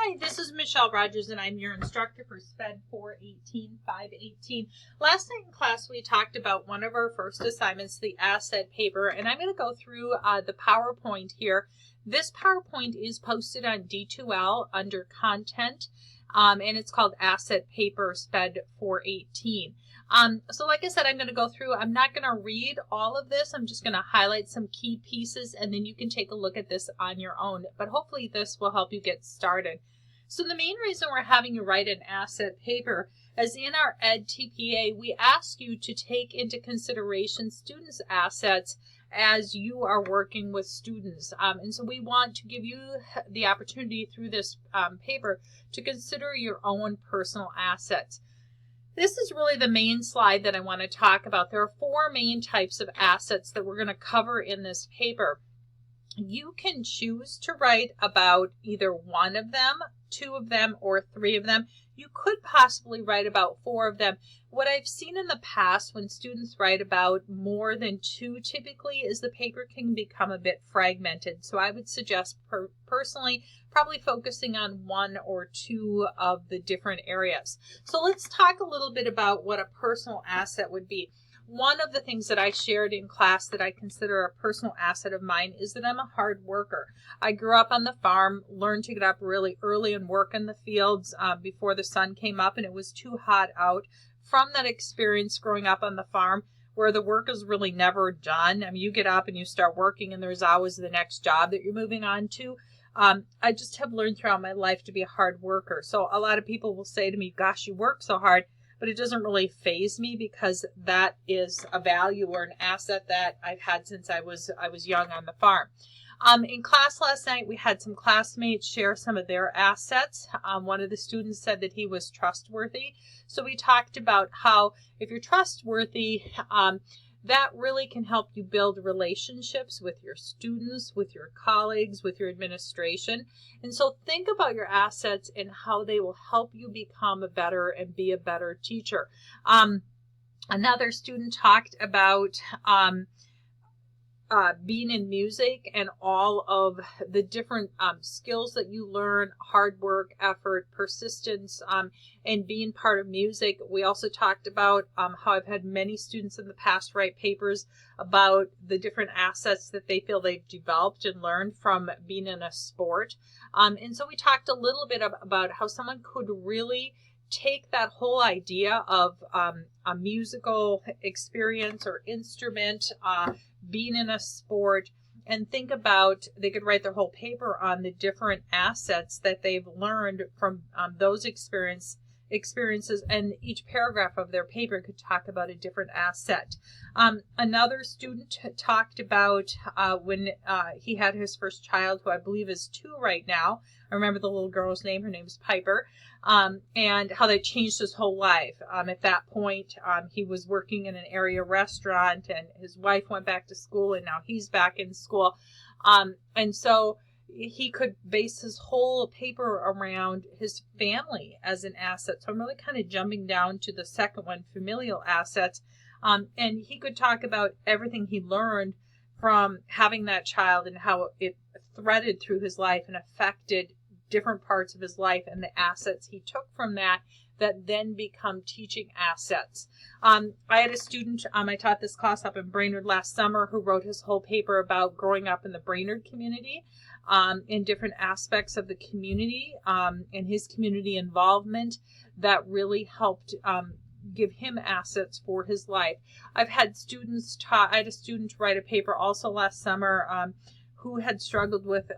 Hi, this is Michelle Rogers, and I'm your instructor for SPED 418-518. Last night in class, we talked about one of our first assignments, the asset paper, and I'm going to go through the PowerPoint here. This PowerPoint is posted on D2L under Content, and it's called Asset Paper SPED 418. So like I said, I'm going to go through. I'm not going to read all of this. I'm just going to highlight some key pieces, and then you can take a look at this on your own. But hopefully this will help you get started. So the main reason we're having you write an asset paper is in our Ed TPA, we ask you to take into consideration students' assets as you are working with students. And so we want to give you the opportunity through this paper to consider your own personal assets. This is really the main slide that I want to talk about. There are four main types of assets that we're going to cover in this paper. You can choose to write about either one of them, two of them, or three of them. You could possibly write about four of them. What I've seen in the past when students write about more than two typically is the paper can become a bit fragmented. So I would suggest personally probably focusing on one or two of the different areas. So let's talk a little bit about what a personal asset would be. One of the things that I shared in class that I consider a personal asset of mine is that I'm a hard worker. I grew up on the farm, learned to get up really early and work in the fields before the sun came up and it was too hot out. From that experience growing up on the farm where the work is really never done, I mean, you get up and you start working and there's always the next job that you're moving on to. I just have learned throughout my life to be a hard worker. So a lot of people will say to me, gosh, you work so hard. But it doesn't really faze me because that is a value or an asset that I've had since I was young on the farm. In class last night, we had some classmates share some of their assets. One of the students said that he was trustworthy. So we talked about how if you're trustworthy, that really can help you build relationships with your students, with your colleagues, with your administration. And so think about your assets and how they will help you become a better and be a better teacher. Another student talked about being in music and all of the different skills that you learn, hard work, effort, persistence, and being part of music. We also talked about how I've had many students in the past write papers about the different assets that they feel they've developed and learned from being in a sport. And so we talked a little bit about how someone could really take that whole idea of a musical experience or instrument, being in a sport, and think about, they could write their whole paper on the different assets that they've learned from those experiences, and each paragraph of their paper could talk about a different asset. Another student talked about when he had his first child, who I believe is 2 right now. I remember the little girl's name. Her name is Piper. And how that changed his whole life. At that point, he was working in an area restaurant, and his wife went back to school, and now he's back in school. And so he could base his whole paper around his family as an asset. So I'm really kind of jumping down to the second one, familial assets. And he could talk about everything he learned from having that child and how it threaded through his life and affected different parts of his life and the assets he took from that then become teaching assets. I had a student, I taught this class up in Brainerd last summer, who wrote his whole paper about growing up in the Brainerd community, in different aspects of the community, and his community involvement that really helped give him assets for his life. I've had students I had a student write a paper also last summer who had struggled with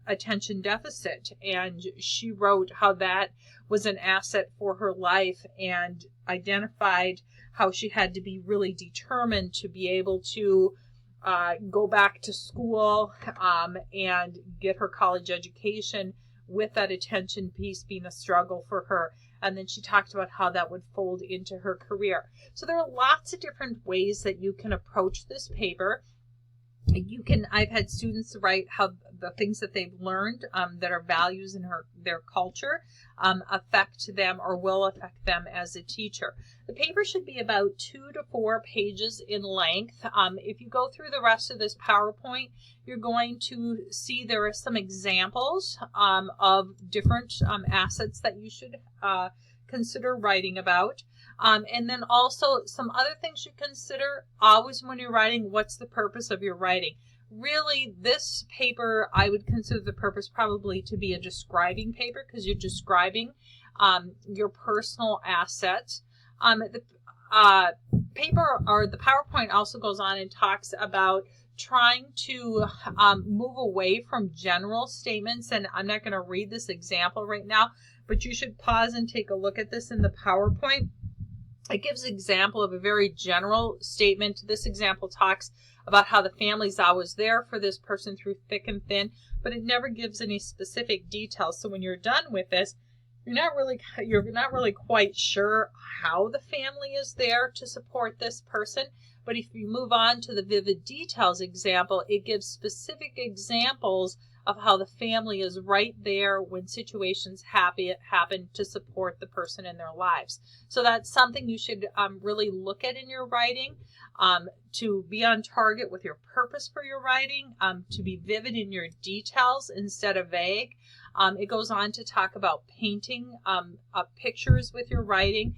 attention deficit, and she wrote how that was an asset for her life and identified how she had to be really determined to be able to go back to school and get her college education with that attention piece being a struggle for her. And then she talked about how that would fold into her career. So there are lots of different ways that you can approach this paper. I've had students write how the things that they've learned that are values in their culture affect them or will affect them as a teacher. The paper should be about 2 to 4 pages in length. If you go through the rest of this PowerPoint, you're going to see there are some examples of different assets that you should consider writing about. And then also some other things you consider always when you're writing: what's the purpose of your writing? Really, this paper, I would consider the purpose probably to be a describing paper, because you're describing your personal assets. The paper or the PowerPoint also goes on and talks about trying to move away from general statements. And I'm not going to read this example right now, but you should pause and take a look at this in the PowerPoint. It gives an example of a very general statement. This example talks about how the family's always there for this person through thick and thin, but it never gives any specific details. So when you're done with this, you're not really quite sure how the family is there to support this person. But if you move on to the vivid details example, it gives specific examples of how the family is right there when situations happen to support the person in their lives. So that's something you should really look at in your writing, to be on target with your purpose for your writing, to be vivid in your details instead of vague. It goes on to talk about painting pictures with your writing.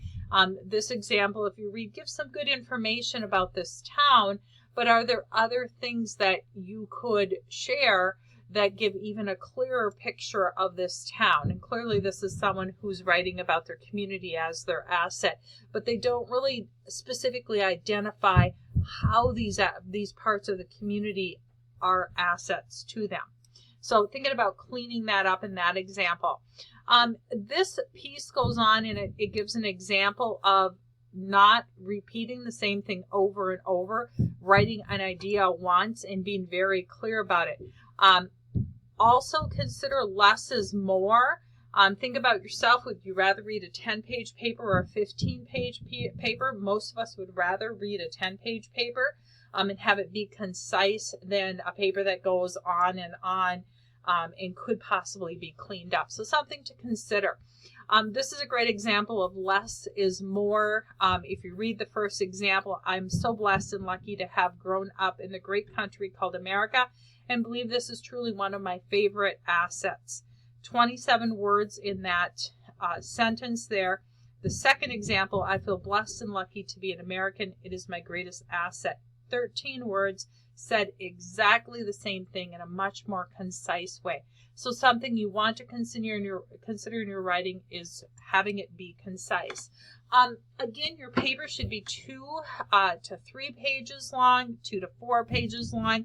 This example, if you read, gives some good information about this town, but are there other things that you could share that give even a clearer picture of this town? And clearly this is someone who's writing about their community as their asset, but they don't really specifically identify how these parts of the community are assets to them. So thinking about cleaning that up in that example. This piece goes on and it gives an example of not repeating the same thing over and over, writing an idea once and being very clear about it. Also consider less is more. Think about yourself. Would you rather read a 10-page paper or a 15-page paper? Most of us would rather read a 10-page paper and have it be concise than a paper that goes on and could possibly be cleaned up. So something to consider. This is a great example of less is more. If you read the first example, I'm so blessed and lucky to have grown up in the great country called America, and believe this is truly one of my favorite assets. 27 words in that sentence there. The second example, I feel blessed and lucky to be an American. It is my greatest asset. 13 words said exactly the same thing in a much more concise way. So something you want to consider in your writing is having it be concise. Again, your paper should be 2 to 3 pages long, 2 to 4 pages long.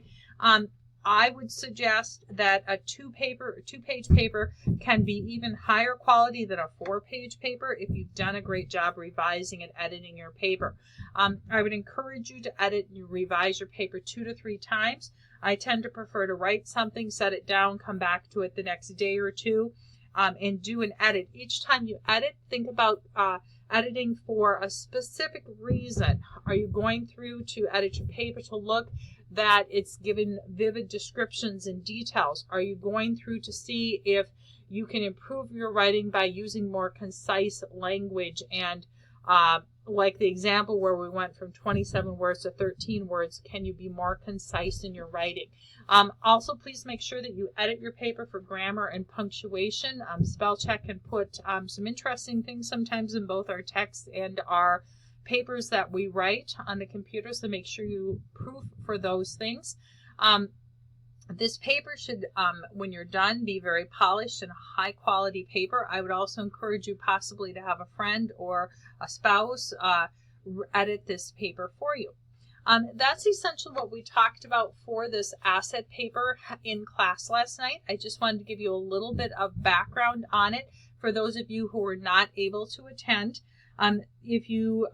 I would suggest that a 2-page paper can be even higher quality than a 4-page paper if you've done a great job revising and editing your paper. I would encourage you to edit and revise your paper 2 to 3 times. I tend to prefer to write something, set it down, come back to it the next day or two, and do an edit. Each time you edit, think about editing for a specific reason. Are you going through to edit your paper to look that it's given vivid descriptions and details? Are you going through to see if you can improve your writing by using more concise language? And like the example where we went from 27 words to 13 words, can you be more concise in your writing? Also, please make sure that you edit your paper for grammar and punctuation. Spell check can put some interesting things sometimes in both our text and our papers that we write on the computer, so make sure you proof for those things. This paper should, when you're done, be very polished and high quality paper. I would also encourage you possibly to have a friend or a spouse edit this paper for you. That's essentially what we talked about for this asset paper in class last night. I just wanted to give you a little bit of background on it for those of you who were not able to attend. If you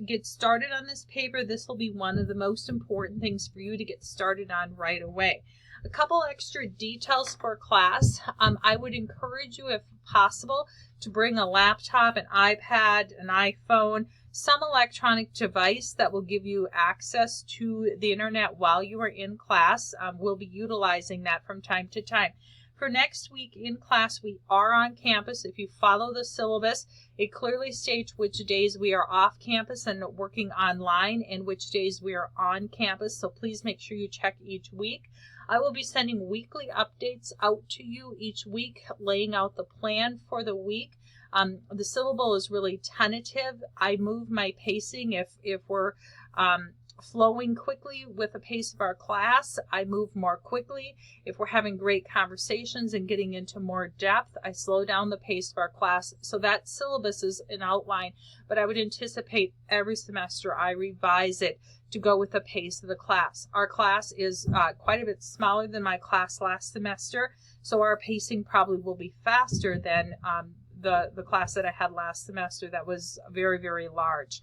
get started on this paper, this will be one of the most important things for you to get started on right away. A couple extra details for class. I would encourage you, if possible, to bring a laptop, an iPad, an iPhone, some electronic device that will give you access to the internet while you are in class. We'll be utilizing that from time to time. For next week in class, we are on campus. If you follow the syllabus, it clearly states which days we are off campus and working online and which days we are on campus. So please make sure you check each week. I will be sending weekly updates out to you each week, laying out the plan for the week. The syllable is really tentative. I move my pacing if we're flowing quickly with the pace of our class, I move more quickly. If we're having great conversations and getting into more depth, I slow down the pace of our class. So that syllabus is an outline, but I would anticipate every semester I revise it to go with the pace of the class. Our class is quite a bit smaller than my class last semester, so our pacing probably will be faster than the class that I had last semester that was very, very large.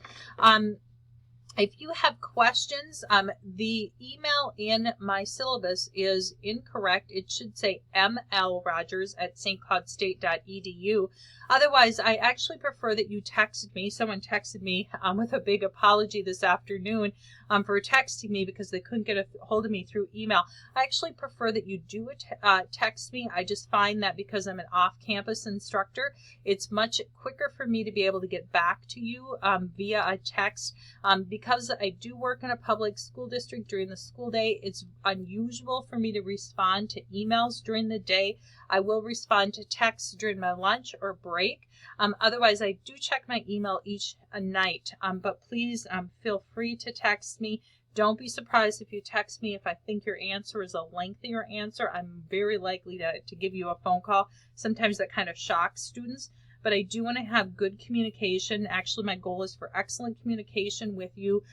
If you have questions, the email in my syllabus is incorrect. It should say mlrogers@stcloudstate.edu. Otherwise, I actually prefer that you texted me. Someone texted me with a big apology this afternoon for texting me because they couldn't get a hold of me through email. I actually prefer that you do text me. I just find that because I'm an off-campus instructor, it's much quicker for me to be able to get back to you via a text. Because I do work in a public school district during the school day, it's unusual for me to respond to emails during the day. I will respond to texts during my lunch or break. Otherwise, I do check my email each night. But please feel free to text me. Don't be surprised if you text me. If I think your answer is a lengthier answer, I'm very likely to give you a phone call. Sometimes that kind of shocks students. But I do want to have good communication. Actually, my goal is for excellent communication with you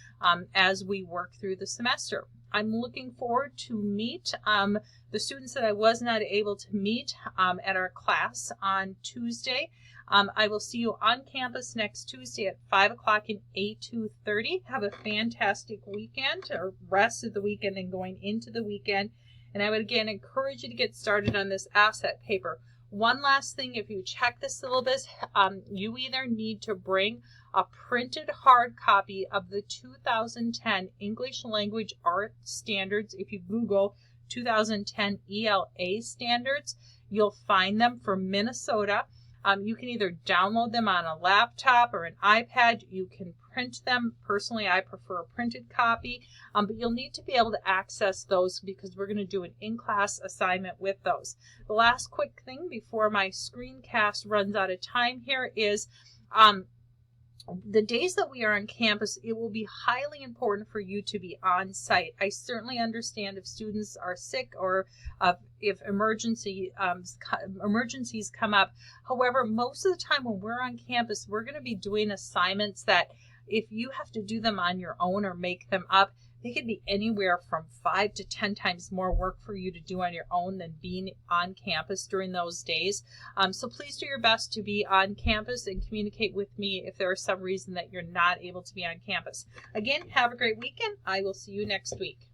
as we work through the semester. I'm looking forward to meet the students that I was not able to meet at our class on Tuesday. I will see you on campus next Tuesday at 5 o'clock in A230. Have a fantastic weekend, or rest of the weekend and going into the weekend. And I would again encourage you to get started on this asset paper. One last thing, if you check the syllabus, you either need to bring a printed hard copy of the 2010 English Language Art Standards. If you Google 2010 ELA standards, you'll find them for Minnesota. You can either download them on a laptop or an iPad. You can print them. Personally, I prefer a printed copy, but you'll need to be able to access those because we're going to do an in-class assignment with those. The last quick thing before my screencast runs out of time here is the days that we are on campus, it will be highly important for you to be on site. I certainly understand if students are sick or if emergencies come up. However, most of the time when we're on campus, we're going to be doing assignments that if you have to do them on your own or make them up, they could be anywhere from 5 to 10 times more work for you to do on your own than being on campus during those days. So please do your best to be on campus and communicate with me if there is some reason that you're not able to be on campus. Again, have a great weekend. I will see you next week.